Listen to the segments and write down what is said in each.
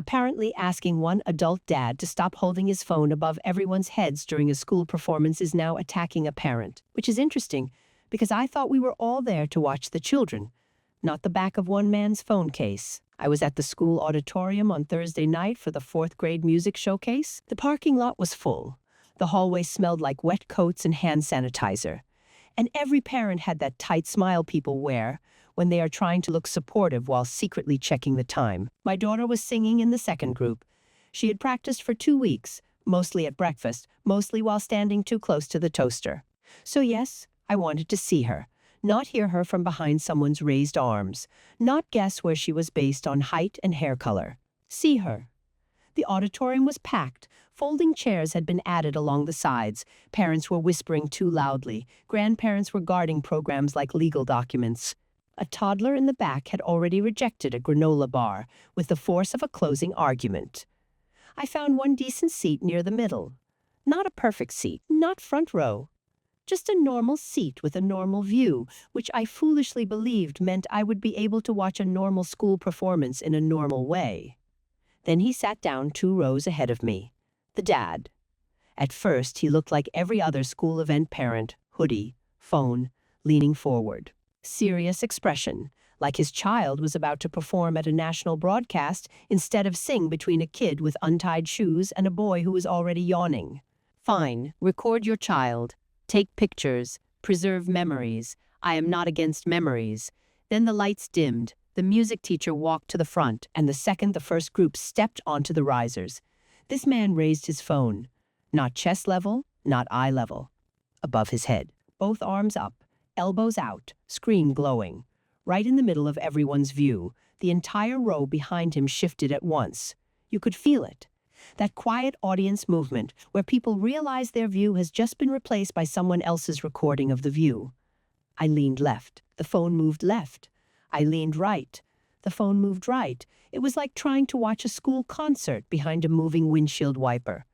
Apparently, asking one adult dad to stop holding his phone above everyone's heads during a school performance is now attacking a parent, which is interesting because I thought we were all there to watch the children, not the back of one man's phone case. I was at the school auditorium on Thursday night for the 4th grade music showcase. The parking lot was full. The hallway smelled like wet coats and hand sanitizer. And every parent had that tight smile people wear when they are trying to look supportive while secretly checking the time. My daughter was singing in the second group. She had practiced for 2 weeks, mostly at breakfast, mostly while standing too close to the toaster. So yes, I wanted to see her, not hear her from behind someone's raised arms, not guess where she was based on height and hair color. See her. The auditorium was packed. Folding chairs had been added along the sides. Parents were whispering too loudly. Grandparents were guarding programs like legal documents. A toddler in the back had already rejected a granola bar with the force of a closing argument. I found one decent seat near the middle. Not a perfect seat, not front row. Just a normal seat with a normal view, which I foolishly believed meant I would be able to watch a normal school performance in a normal way. Then he sat down 2 rows ahead of me. The dad. At first, he looked like every other school event parent, hoodie, phone, leaning forward. Serious expression, like his child was about to perform at a national broadcast instead of sing between a kid with untied shoes and a boy who was already yawning. Fine, record your child. Take pictures. Preserve memories. I am not against memories. Then the lights dimmed. The music teacher walked to the front, and the second the first group stepped onto the risers, this man raised his phone. Not chest level, not eye level. Above his head, both arms up, elbows out, screen glowing. Right in the middle of everyone's view, the entire row behind him shifted at once. You could feel it. That quiet audience movement where people realize their view has just been replaced by someone else's recording of the view. I leaned left. The phone moved left. I leaned right. The phone moved right. It was like trying to watch a school concert behind a moving windshield wiper.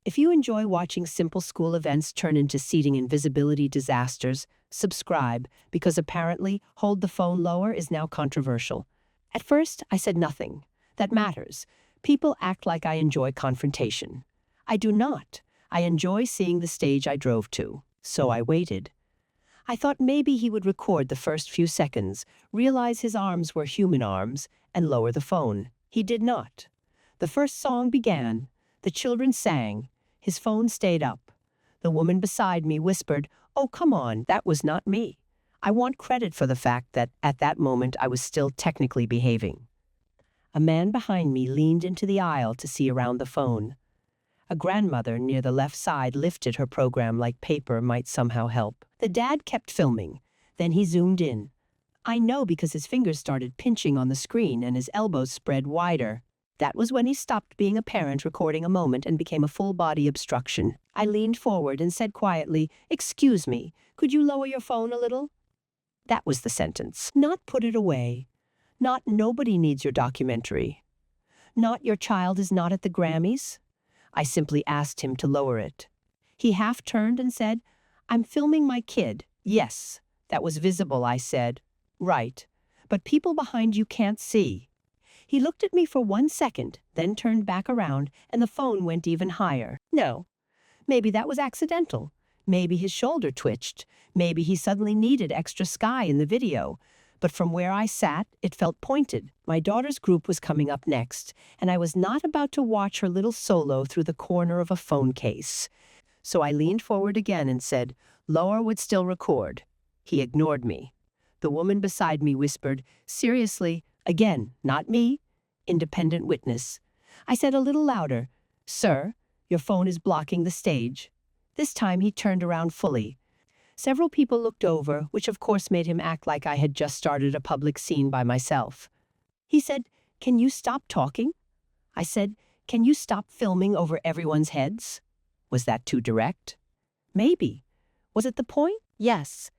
If you enjoy watching simple school events turn into seating and visibility disasters, subscribe, because apparently hold the phone lower is now controversial. At first, I said nothing. That matters. People act like I enjoy confrontation. I do not. I enjoy seeing the stage I drove to. So I waited. I thought maybe he would record the first few seconds, realize his arms were human arms, and lower the phone. He did not. The first song began. The children sang. His phone stayed up. The woman beside me whispered, "Oh, come on, that was not me." I want credit for the fact that, at that moment, I was still technically behaving. A man behind me leaned into the aisle to see around the phone. A grandmother near the left side lifted her program like paper might somehow help. The dad kept filming. Then he zoomed in. I know because his fingers started pinching on the screen and his elbows spread wider. That was when he stopped being a parent recording a moment and became a full-body obstruction. I leaned forward and said quietly, "Excuse me, could you lower your phone a little?" That was the sentence. Not put it away. Not nobody needs your documentary. Not your child is not at the Grammys. I simply asked him to lower it. He half turned and said, "I'm filming my kid." Yes, that was visible, I said. Right, but people behind you can't see. He looked at me for 1 second, then turned back around, and the phone went even higher. No, maybe that was accidental. Maybe his shoulder twitched. Maybe he suddenly needed extra sky in the video. But from where I sat, it felt pointed. My daughter's group was coming up next, and I was not about to watch her little solo through the corner of a phone case. So I leaned forward again and said, "Lower would still record." He ignored me. The woman beside me whispered, "Seriously, again, not me?" Independent witness. I said a little louder, "Sir, your phone is blocking the stage." This time he turned around fully. Several people looked over, which of course made him act like I had just started a public scene by myself. He said, "Can you stop talking?" I said, "Can you stop filming over everyone's heads?" Was that too direct? Maybe. Was it the point? Yes.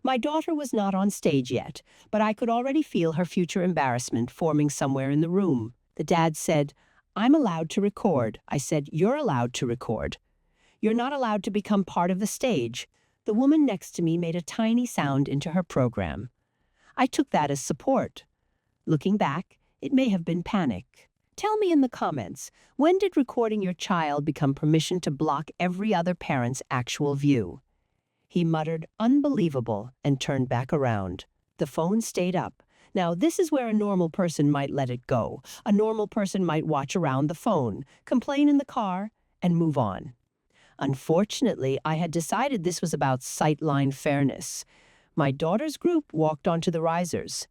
My daughter was not on stage yet, but I could already feel her future embarrassment forming somewhere in the room. The dad said, "I'm allowed to record." I said, "You're allowed to record. You're not allowed to become part of the stage." The woman next to me made a tiny sound into her program. I took that as support. Looking back, it may have been panic. Tell me in the comments, when did recording your child become permission to block every other parent's actual view? He muttered, "Unbelievable," and turned back around. The phone stayed up. Now, this is where a normal person might let it go. A normal person might watch around the phone, complain in the car, and move on. Unfortunately, I had decided this was about sightline fairness. My daughter's group walked onto the risers.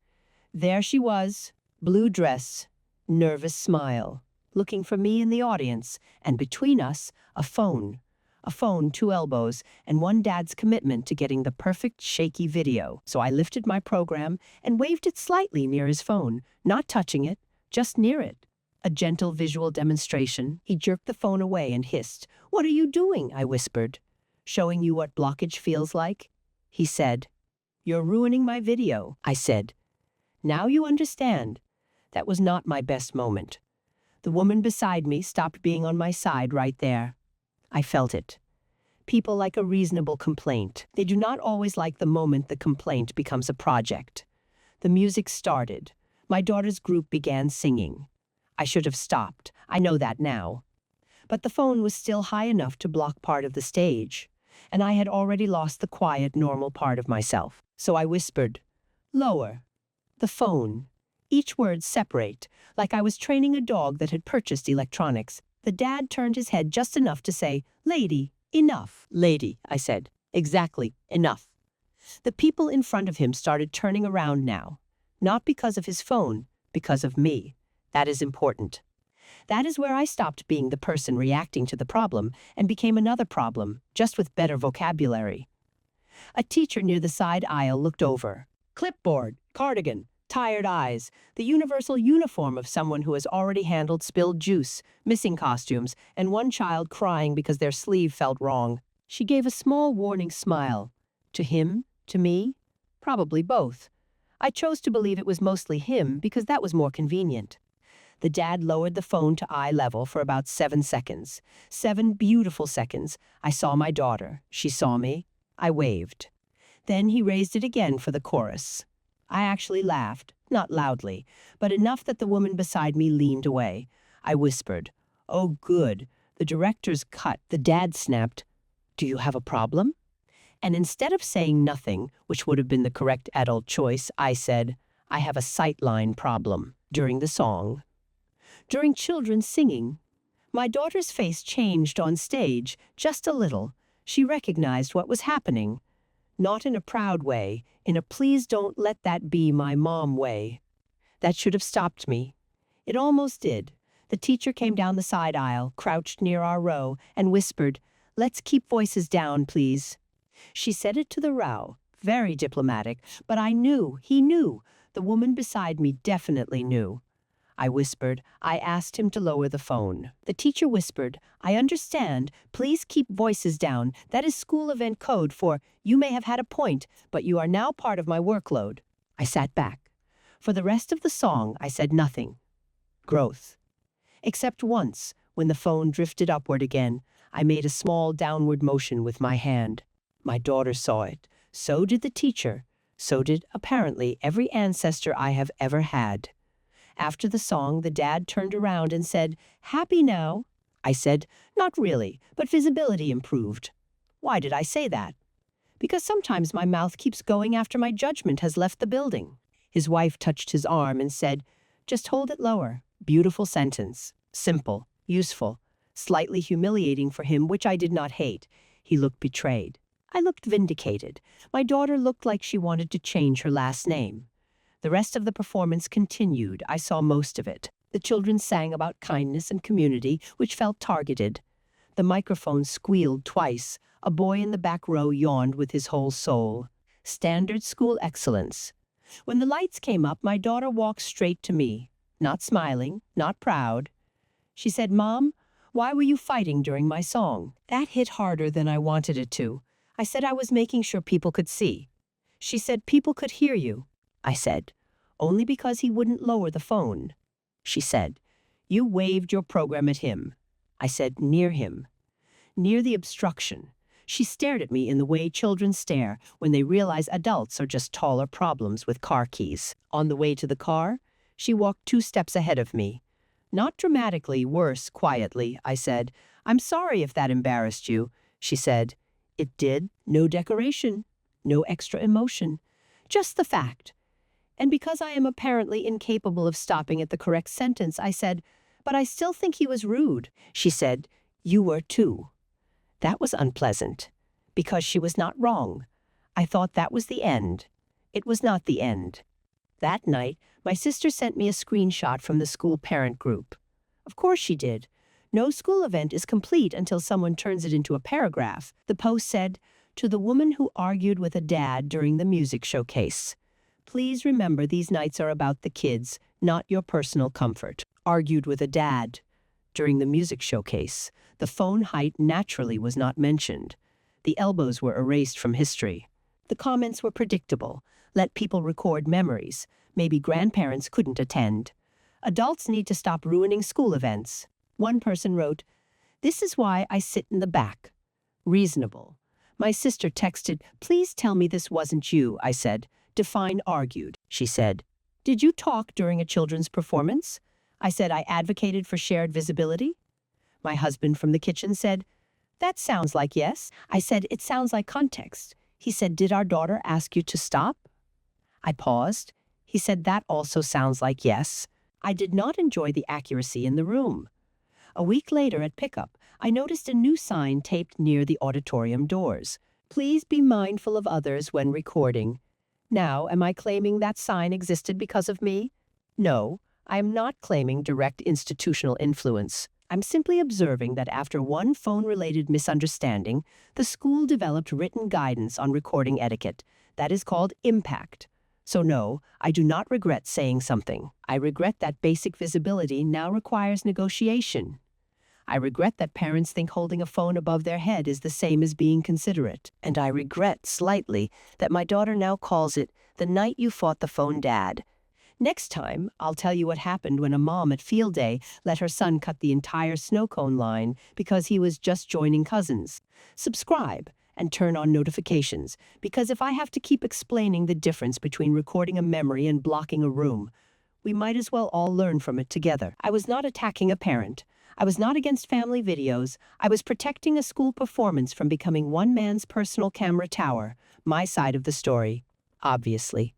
There she was, blue dress, nervous smile, looking for me in the audience, and between us, a phone. A phone, 2 elbows, and one dad's commitment to getting the perfect shaky video. So I lifted my program and waved it slightly near his phone, not touching it, just near it. A gentle visual demonstration. He jerked the phone away and hissed. "What are you doing?" I whispered. "Showing you what blockage feels like?" He said. "You're ruining my video," I said. "Now you understand." That was not my best moment. The woman beside me stopped being on my side right there. I felt it. People like a reasonable complaint. They do not always like the moment the complaint becomes a project. The music started. My daughter's group began singing. I should have stopped. I know that now. But the phone was still high enough to block part of the stage, and I had already lost the quiet, normal part of myself. So I whispered, "Lower." The phone. Each word separate, like I was training a dog that had purchased electronics. The dad turned his head just enough to say, "Lady, enough." "Lady," I said. "Exactly, enough." The people in front of him started turning around now. Not because of his phone, because of me. That is important. That is where I stopped being the person reacting to the problem and became another problem, just with better vocabulary. A teacher near the side aisle looked over. Clipboard, cardigan, tired eyes, the universal uniform of someone who has already handled spilled juice, missing costumes, and one child crying because their sleeve felt wrong. She gave a small warning smile. To him? To me? Probably both. I chose to believe it was mostly him because that was more convenient. The dad lowered the phone to eye level for about 7 seconds. 7 beautiful seconds. I saw my daughter. She saw me. I waved. Then he raised it again for the chorus. I actually laughed, not loudly, but enough that the woman beside me leaned away. I whispered, "Oh, good, the director's cut." The dad snapped, "Do you have a problem?" And instead of saying nothing, which would have been the correct adult choice, I said, "I have a sightline problem." During the song. During children singing. My daughter's face changed on stage, just a little. She recognized what was happening. Not in a proud way, in a "please don't let that be my mom" way. That should have stopped me. It almost did. The teacher came down the side aisle, crouched near our row, and whispered, "Let's keep voices down, please." She said it to the row, very diplomatic, but I knew, he knew. The woman beside me definitely knew. I whispered, I asked him to lower the phone. The teacher whispered, "I understand. Please keep voices down. That is school event code for, you may have had a point, but you are now part of my workload." I sat back. For the rest of the song, I said nothing. Growth. Except once, when the phone drifted upward again, I made a small downward motion with my hand. My daughter saw it. So did the teacher. So did, apparently, every ancestor I have ever had. After the song, the dad turned around and said, "Happy now?" I said, "Not really, but visibility improved." Why did I say that? Because sometimes my mouth keeps going after my judgment has left the building. His wife touched his arm and said, "Just hold it lower." Beautiful sentence. Simple, useful, slightly humiliating for him, which I did not hate. He looked betrayed. I looked vindicated. My daughter looked like she wanted to change her last name. The rest of the performance continued. I saw most of it. The children sang about kindness and community, which felt targeted. The microphone squealed twice. A boy in the back row yawned with his whole soul. Standard school excellence. When the lights came up, my daughter walked straight to me. Not smiling, not proud. She said, "Mom, why were you fighting during my song?" That hit harder than I wanted it to. I said I was making sure people could see. She said, "People could hear you." I said, "Only because he wouldn't lower the phone." She said, "You waved your program at him." I said, "Near him." Near the obstruction. She stared at me in the way children stare when they realize adults are just taller problems with car keys. On the way to the car, she walked 2 steps ahead of me. Not dramatically, worse, quietly, I said. I'm sorry if that embarrassed you. She said, It did. No decoration. No extra emotion. Just the fact. And because I am apparently incapable of stopping at the correct sentence, I said, But I still think he was rude. She said, You were too. That was unpleasant. Because she was not wrong. I thought that was the end. It was not the end. That night, my sister sent me a screenshot from the school parent group. Of course she did. No school event is complete until someone turns it into a paragraph. The post said, To the woman who argued with a dad during the music showcase. Please remember these nights are about the kids, not your personal comfort. Argued with a dad during the music showcase. The phone height naturally was not mentioned. The elbows were erased from history. The comments were predictable. Let people record memories. Maybe grandparents couldn't attend. Adults need to stop ruining school events. One person wrote, This is why I sit in the back. Reasonable. My sister texted, Please tell me this wasn't you, I said. Define argued, she said. Did you talk during a children's performance? I said I advocated for shared visibility. My husband from the kitchen said, That sounds like yes. I said, It sounds like context. He said, Did our daughter ask you to stop? I paused. He said, That also sounds like yes. I did not enjoy the accuracy in the room. A week later at pickup, I noticed a new sign taped near the auditorium doors. Please be mindful of others when recording. Now, am I claiming that sign existed because of me? No, I am not claiming direct institutional influence. I'm simply observing that after one phone-related misunderstanding, the school developed written guidance on recording etiquette. That is called impact. So no, I do not regret saying something. I regret that basic visibility now requires negotiation. I regret that parents think holding a phone above their head is the same as being considerate. And I regret, slightly, that my daughter now calls it the night you fought the phone dad. Next time, I'll tell you what happened when a mom at field day let her son cut the entire snow cone line because he was just joining cousins. Subscribe and turn on notifications, because if I have to keep explaining the difference between recording a memory and blocking a room, we might as well all learn from it together. I was not attacking a parent. I was not against family videos. I was protecting a school performance from becoming one man's personal camera tower, my side of the story, obviously.